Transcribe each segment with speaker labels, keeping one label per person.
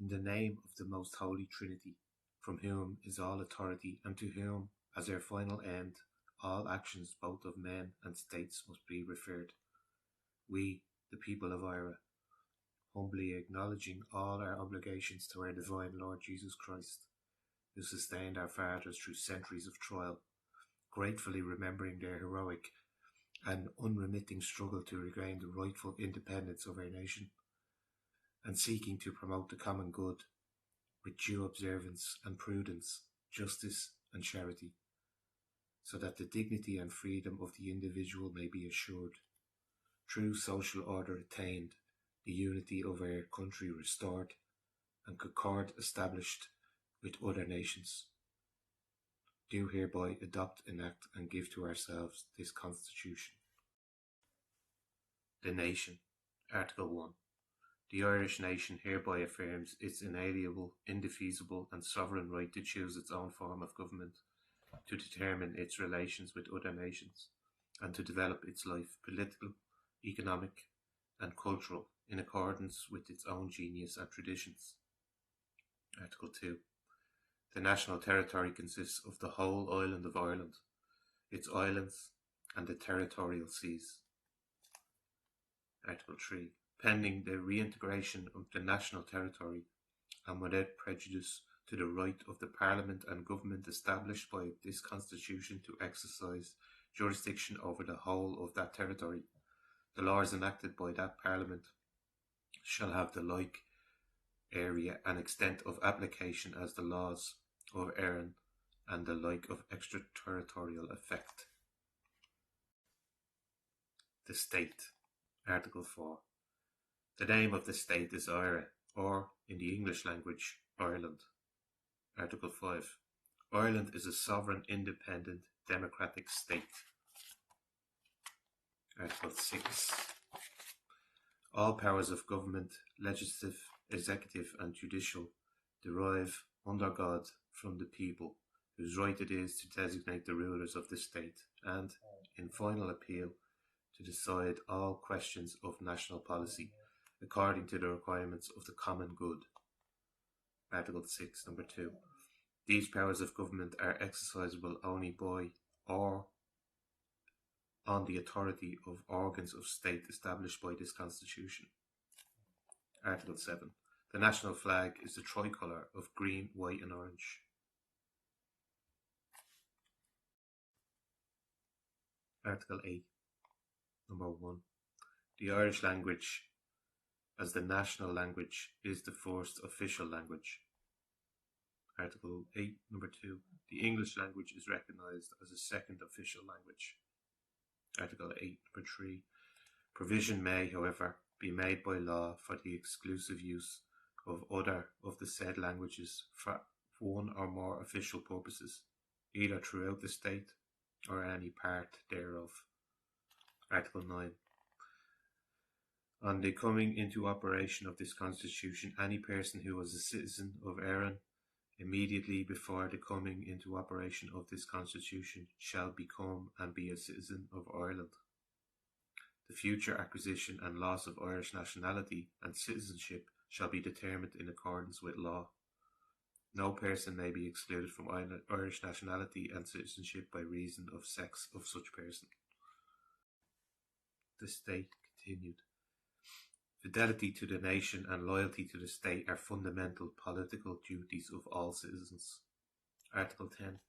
Speaker 1: In the name of the most holy Trinity, from whom is all authority, and to whom, as their final end, all actions both of men and states must be referred, we, the people of Ira, humbly acknowledging all our obligations to our divine Lord Jesus Christ, who sustained our fathers through centuries of trial, gratefully remembering their heroic and unremitting struggle to regain the rightful independence of our nation, and seeking to promote the common good with due observance and prudence, justice and charity, so that the dignity and freedom of the individual may be assured, true social order attained, the unity of our country restored, and concord established with other nations, do hereby adopt, enact, and give to ourselves this Constitution. The Nation. Article 1. The Irish nation hereby affirms its inalienable, indefeasible, and sovereign right to choose its own form of government, to determine its relations with other nations, and to develop its life, political, economic, and cultural, in accordance with its own genius and traditions. Article 2. The national territory consists of the whole island of Ireland, its islands, and the territorial seas. Article 3. Pending the reintegration of the national territory, and without prejudice to the right of the Parliament and Government established by this Constitution to exercise jurisdiction over the whole of that territory, the laws enacted by that Parliament shall have the like area and extent of application as the laws of Erin, and the like of extraterritorial effect. The State. Article 4. The name of the state is Ira, or, in the English language, Ireland. Article 5. Ireland is a sovereign, independent, democratic state. Article 6. All powers of government, legislative, executive, and judicial, derive, under God, from the people, whose right it is to designate the rulers of the state, and, in final appeal, to decide all questions of national policy, according to the requirements of the common good. Article 6, number 2. These powers of government are exercisable only by or on the authority of organs of state established by this Constitution. Article 7. The national flag is the tricolour of green, white and orange. Article 8. Number 1. The Irish language as the national language is the first official language. Article 8, number 2. The English language is recognised as a second official language. Article 8, number 3. Provision may, however, be made by law for the exclusive use of other of the said languages for one or more official purposes, either throughout the state or any part thereof. Article 9. On the coming into operation of this Constitution, any person who was a citizen of Erin immediately before the coming into operation of this Constitution shall become and be a citizen of Ireland. The future acquisition and loss of Irish nationality and citizenship shall be determined in accordance with law. No person may be excluded from Irish nationality and citizenship by reason of sex of such person. The State continued. Fidelity to the nation and loyalty to the state are fundamental political duties of all citizens. Article 10.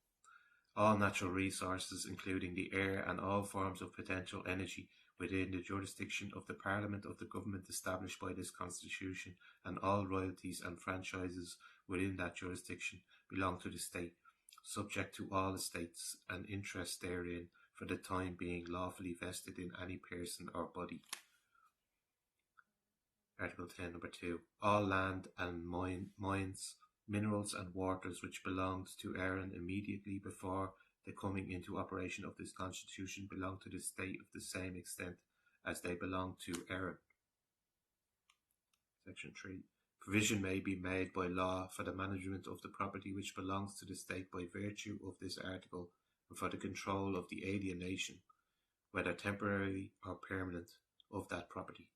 Speaker 1: All natural resources, including the air and all forms of potential energy within the jurisdiction of the Parliament of the Government established by this Constitution, and all royalties and franchises within that jurisdiction belong to the state, subject to all estates and interests therein for the time being lawfully vested in any person or body. Article 10, number 2. All land and mines, minerals and waters which belonged to Erin immediately before the coming into operation of this Constitution belong to the state of the same extent as they belong to Erin. Section 3. Provision may be made by law for the management of the property which belongs to the state by virtue of this article, and for the control of the alienation, whether temporary or permanent, of that property.